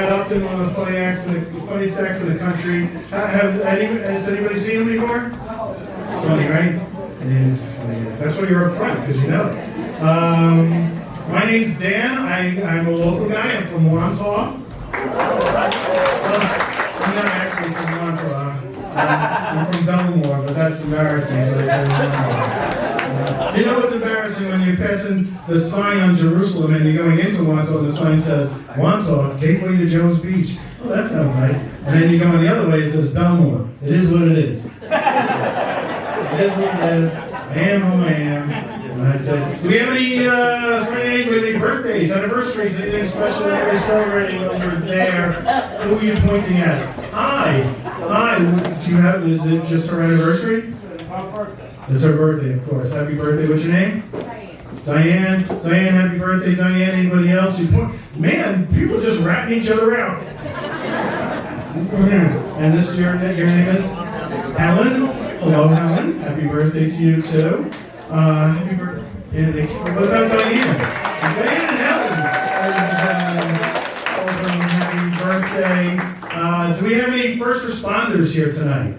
Upton, one of the funniest acts in the country. Has anybody seen him before? It's funny, right? It is funny. Yeah. That's why you're up front, because you know it. My name's Dan. I'm a local guy. I'm from Wantagh. I'm not actually from Wantagh. I'm from Belmore, but that's embarrassing. So I say Wantagh. You know what's embarrassing when you're passing the sign on Jerusalem and you're going into Wantagh and the sign says, Wantagh, gateway to Jones Beach. Oh, that sounds nice. And then you go on the other way, it says Belmore. It is what it is. It is what it is. I am who I am. And that's it. Do we have any Friday night, any birthdays, anniversaries, anything special that you're celebrating over there? Who are you pointing at? Hi. Do you have, is it just her anniversary? It's her birthday, of course. Happy birthday. What's your name? Diane. Diane, happy birthday, Diane. Anybody else? Man, people are just ratting each other out. And this, your name is? Helen. Hello, Helen. Happy birthday to you, too. Happy birthday. What about Diane? Diane and Helen. Happy birthday. Do we have any first responders here tonight?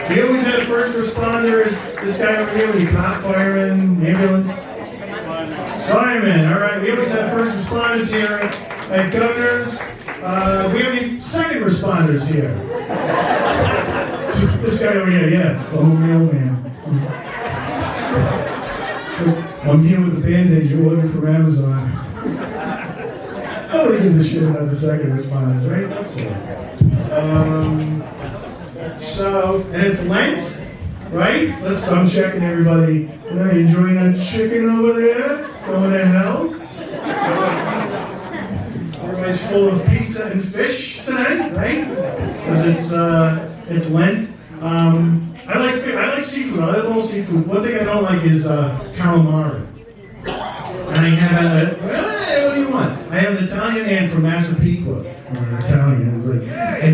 We always have first responders. This guy over here, we cop, fireman, ambulance. Fireman, all right. We always have first responders here at Governor's. Do we have any second responders here? This guy over here, yeah. Oh, mailman. I'm here with the Band-Aid you ordered from Amazon. Nobody gives a shit about the second responders, right? That's it. And it's Lent, right? I'm checking everybody. Are you enjoying that chicken over there? Going to hell? Everybody's full of pizza and fish tonight, right? Because it's Lent. I like seafood. I love all seafood. One thing I don't like is calamari. And I have what do you want? I have an Italian aunt from Massapequa. Or Italian. I was like, hey,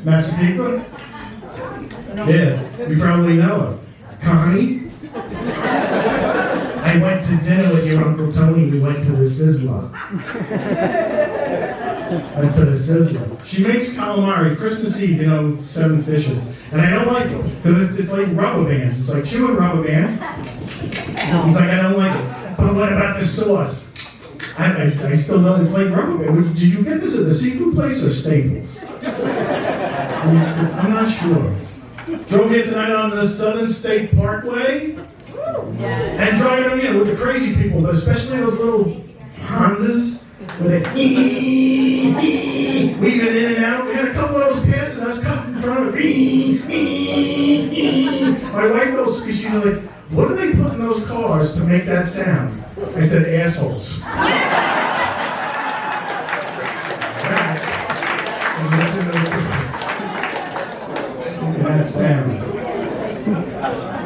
Massapequa? Yeah, you probably know her. Connie? I went to dinner with your Uncle Tony. We went to the Sizzler. She makes calamari, Christmas Eve, 7 fishes. And I don't like it, because it's like rubber bands. It's like chewing rubber bands. He's like, I don't like it. But what about the sauce? I still don't, it's like rubber band. Did you get this at the seafood place or Staples? I'm not sure. Drove here tonight on the Southern State Parkway. And driving in with the crazy people, but especially those little Hondas where they weaving in and out. We had a couple of those passing us, cut in front of it. My wife goes, she's like, what do they put in those cars to make that sound? I said, assholes. That sound.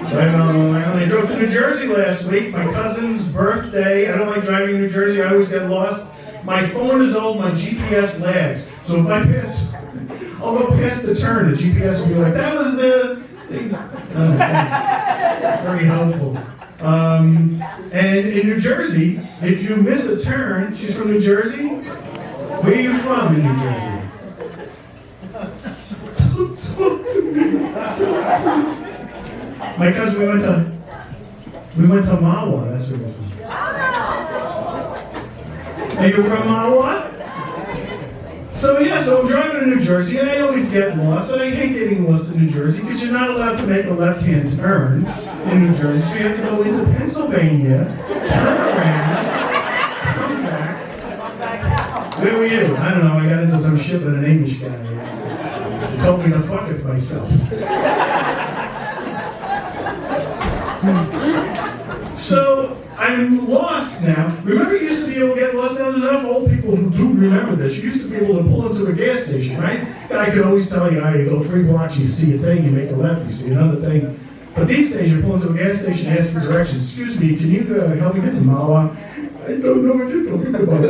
Driving on Long Island. I drove to New Jersey last week, my cousin's birthday. I don't like driving in New Jersey, I always get lost. My phone is old, my GPS lags. So if I pass, I'll go past the turn, the GPS will be like, that was the thing. Oh, very helpful. And in New Jersey, if you miss a turn, she's from New Jersey? Where are you from in New Jersey? Don't talk to me. My cousin, we went to Mawa. That's where we're from. Are you from Mawa? So I'm driving to New Jersey, and I always get lost, and I hate getting lost in New Jersey because you're not allowed to make a left-hand turn in New Jersey, so you have to go into Pennsylvania, turn around, come back. Where were you? I don't know. I got into some shit with an English guy. He told me to fuck with myself. So I'm lost now. Remember, you used to be able to get lost. Now there's enough old people who do remember this. You used to be able to pull into a gas station, right? And I could always tell you, you go 3 blocks, you see a thing, you make a left, you see another thing. But these days, you pull into a gas station, ask for directions. Excuse me, can you help me get to Mawa? I don't know what you're talking about.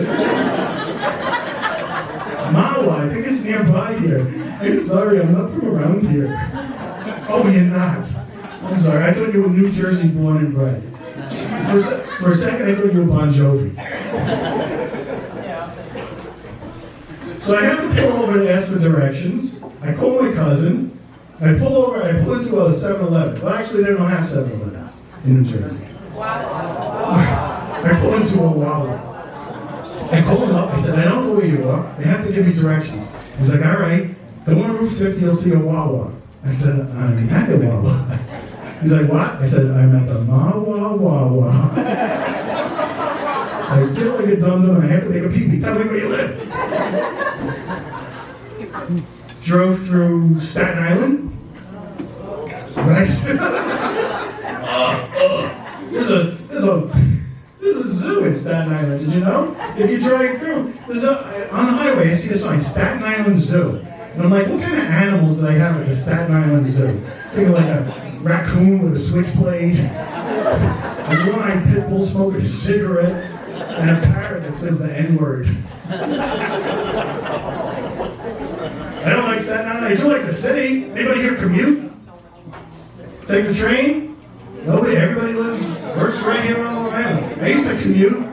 Mawa, I think it's nearby here. I'm sorry, I'm not from around here. Oh, you're not. I'm sorry, I thought you were New Jersey born and bred. For a second, I thought you were Bon Jovi. So I have to pull over to ask for directions. I call my cousin. I pull over and I pull into a 7-Eleven. Well, actually, they don't have 7-Elevens in New Jersey. I pull into a Wawa. I call him up. I said, I don't know where you are. You have to give me directions. He's like, all right, go on Route 50, you'll see a Wawa. I said, I'm at the Wawa. He's like, what? I said, I'm at the Wawa. I feel like a dum-dum and I have to make a pee-pee. Tell me where you live. Drove through Staten Island. Right? There's a zoo in Staten Island, did you know? If you drive through, on the highway, I see a sign, Staten Island Zoo. And I'm like, what kind of animals do they have at the Staten Island Zoo? Think of like a raccoon with a switchblade, a one-eyed pit bull smoking a cigarette, and a parrot that says the N-word. I don't like Staten Island. I do like the city. Anybody here commute? Take the train? Nobody. Everybody works right here all around. I used to commute.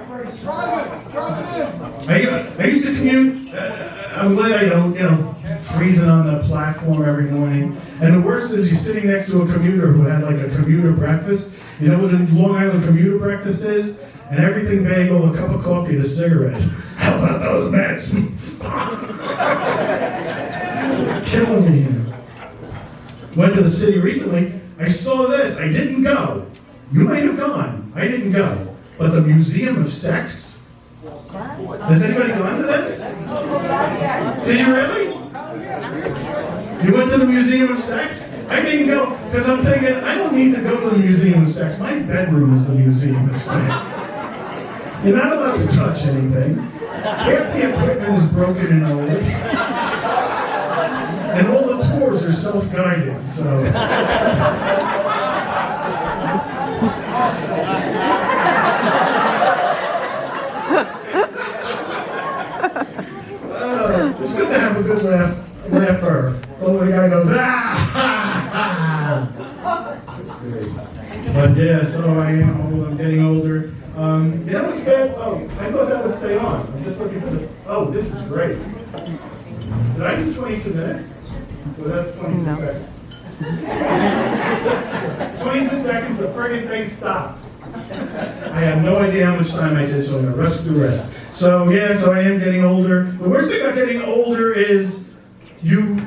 I used to commute. I'm glad I don't, freezing on the platform every morning. And the worst is you're sitting next to a commuter who had like a commuter breakfast. You know what a Long Island commuter breakfast is? An everything bagel, a cup of coffee, and a cigarette. How about those Mets? Killing me here. Went to the city recently. I saw this. I didn't go. You might have gone. I didn't go. But the Museum of Sex? Has anybody gone to this? Did you really? You went to the Museum of Sex? I didn't go because I'm thinking, I don't need to go to the Museum of Sex. My bedroom is the Museum of Sex. You're not allowed to touch anything. Half the equipment is broken and old. And all the tours are self-guided, so. It's good to have a good laugher. But when the guy goes, That's great. But yeah, so I am old, I'm getting older. You know what's bad? Oh, I thought that would stay on. I'm just looking for the, this is great. Did I do 22 minutes? Was that 22 seconds? 22 seconds, the friggin' thing stopped. I have no idea how much time I did, so I'm gonna rush through the rest. So yeah, so I am getting older. The worst thing about getting older is you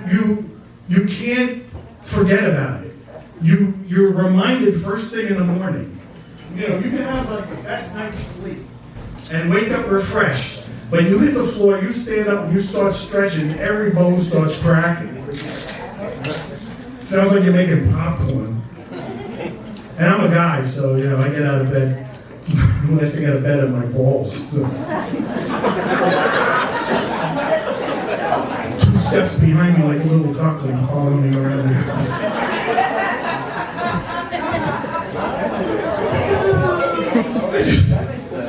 can't forget about it. You're reminded first thing in the morning. You can have like the best night's sleep and wake up refreshed. When you hit the floor, you stand up and you start stretching, every bone starts cracking. Sounds like you're making popcorn. And I'm a guy, so I get out of bed. The last thing out of bed are my balls. 2 steps behind me like a little duckling following me around the house.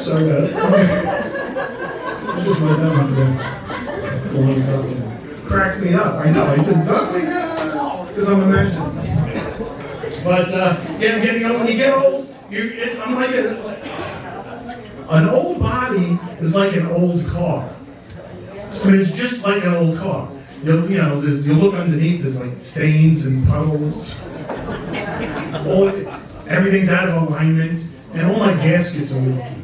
Sorry about it. I just went down to the little duckling. Cracked me up. I know. I said duckling because I'm imagining. But I'm getting old. When you get old, I'm like an old body is like an old car. I mean, it's just like an old car. You look underneath. There's like stains and puddles. Everything's out of alignment, and all my gaskets are leaky.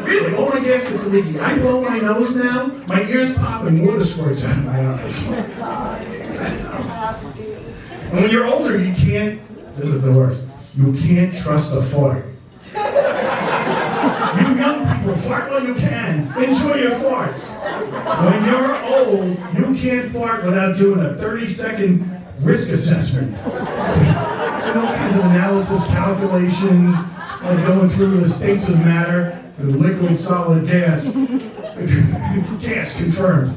Really, all my gaskets are leaky. I blow my nose now, my ears pop and water squirts out of my eyes. And when you're older, you can't, this is the worst, you can't trust a fart. You young people, fart while you can. Enjoy your farts. When you're old, you can't fart without doing a 30-second risk assessment. So all kinds of analysis, calculations, like going through the states of matter, liquid, solid, gas. Gas confirmed.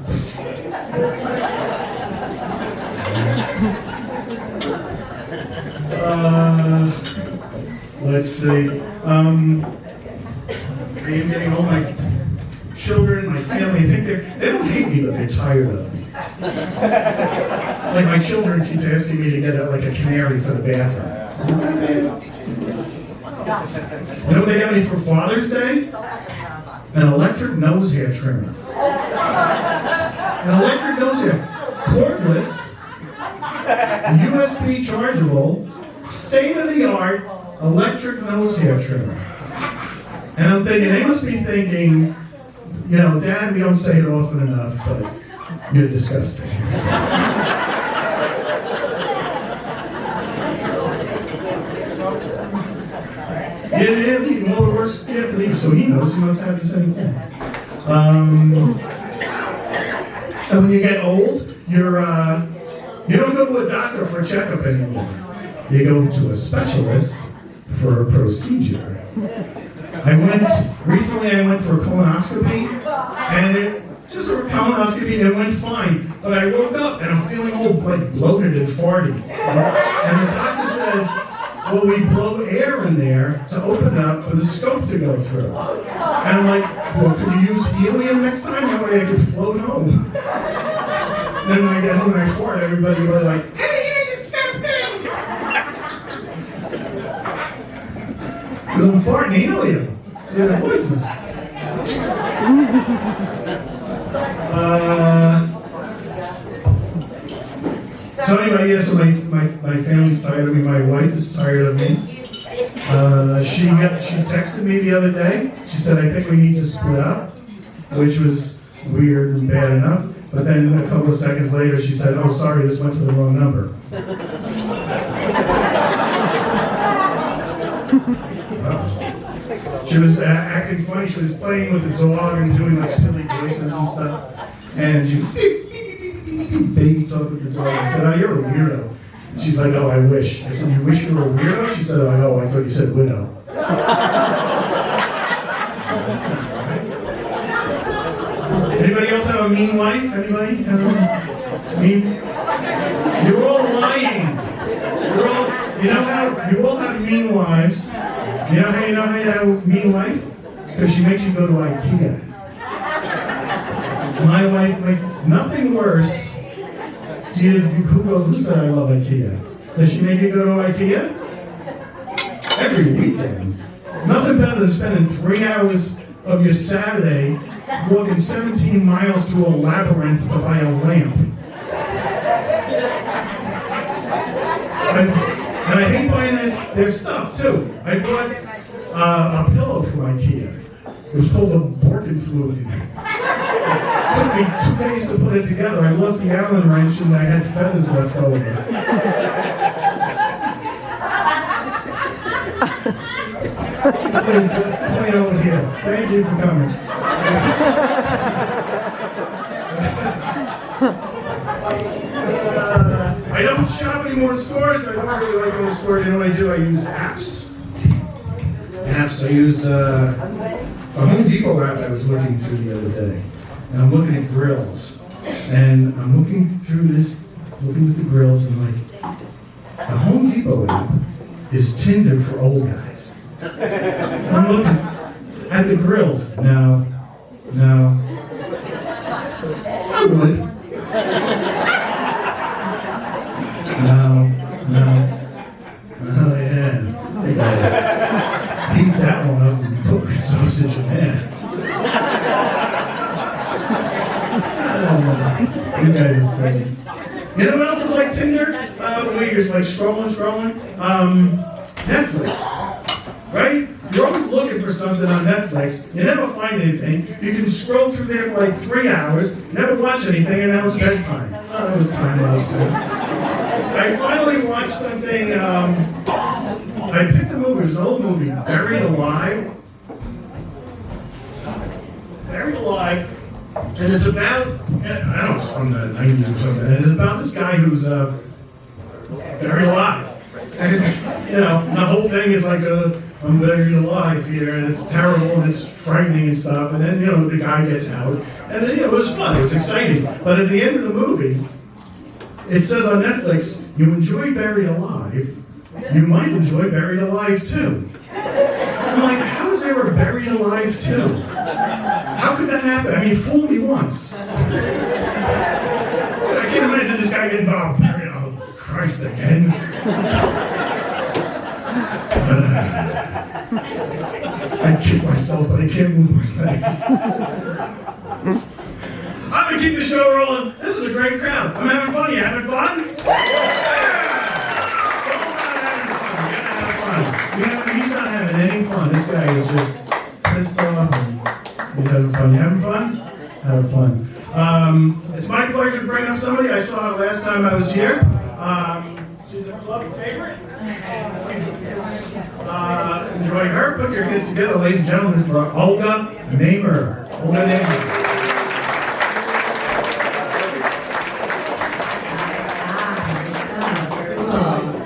Let's see. I am getting old. My children, my family, I think they don't hate me, but they're tired of me. Like my children keep asking me to get a canary for the bathroom. Isn't that bad? You know what they got me for Father's Day? An electric nose hair trimmer. An electric nose hair. Cordless, USB chargeable, state-of-the-art electric nose hair trimmer. And I'm thinking, they must be thinking, you know, Dad, we don't say it often enough, but you're disgusting. Yeah, well, the worst gift for you, so he knows, he must have the same thing. And when you get old, you don't go to a doctor for a checkup anymore. You go to a specialist for a procedure. Recently I went for a colonoscopy, and just a colonoscopy, it went fine. But I woke up and I'm feeling all like bloated and farty. And the doctor says, well, we blow air in there to open it up for the scope to go through. And I'm like, well, could you use helium next time? That way I could float home. Then when I get home and I fart, everybody will be like, hey, you're disgusting! Because I'm farting helium. See the voices. So anyway, yeah, so my family's tired of me, my wife is tired of me. She texted me the other day. She said, I think we need to split up, which was weird and bad enough. But then a couple of seconds later, she said, oh, sorry, this went to the wrong number. She was acting funny. She was playing with the dog and doing like silly voices and stuff. And she baby talked with the dog. I said, oh, you're a weirdo. And she's like, oh, I wish. I said, you wish you were a weirdo? She said, oh, I thought you said widow. Anybody else have a mean wife? Anybody? Mean? You're all lying. You all have mean wives. You know how you have a mean wife? Because she makes you go to IKEA. My wife makes nothing worse. Who said I love IKEA? Does she make you go to IKEA? Every weekend. Nothing better than spending 3 hours of your Saturday walking 17 miles to a labyrinth to buy a lamp. And I hate buying their stuff too. I bought a pillow from IKEA. It was called a Borkenflug. It took me 2 days to put it together. I lost the Allen wrench and I had feathers left over. Play over here. Thank you for coming. I don't shop anymore in stores. I don't really like going to stores. You know what I do? I use apps. I use a Home Depot app I was looking through the other day. And I'm looking at grills. And I'm looking through this, looking at the grills, and I'm like, the Home Depot app is Tinder for old guys. I'm looking at the grills. No. I would. No. Oh yeah. Heat that one up and put my sausage in there. You guys are silly. You know what else is like Tinder? Where you're like scrolling. Netflix. Right? You're always looking for something on Netflix. You never find anything. You can scroll through there for like 3 hours, never watch anything, and now it's bedtime. Oh, that was time well spent. I finally watched something, I picked a movie, it was an old movie, Buried Alive. And it's about, I don't know, it's from the 90s or something, and it's about this guy who's buried alive. And, you know, the whole thing is like I'm buried alive here, and it's terrible, and it's frightening and stuff, and then, you know, the guy gets out, and then, you know, it was fun, it was exciting. But at the end of the movie, it says on Netflix, you enjoy Buried Alive, you might enjoy Buried Alive too. I'm like, how is there a Buried Alive too? How could that happen? I mean, fool me once. I can't imagine this guy getting buried. Oh, Christ, again. I kick myself, but I can't move my legs. I'm keep the show rolling. This is a great crowd. I'm having fun. You having fun? He's not having any fun. This guy is just pissed off. He's having fun. You having fun? Have fun. It's my pleasure to bring up somebody. I saw her last time I was here. She's a club favorite. Enjoy her. Put your kids together, ladies and gentlemen, for Olga Namer. Olga Namer.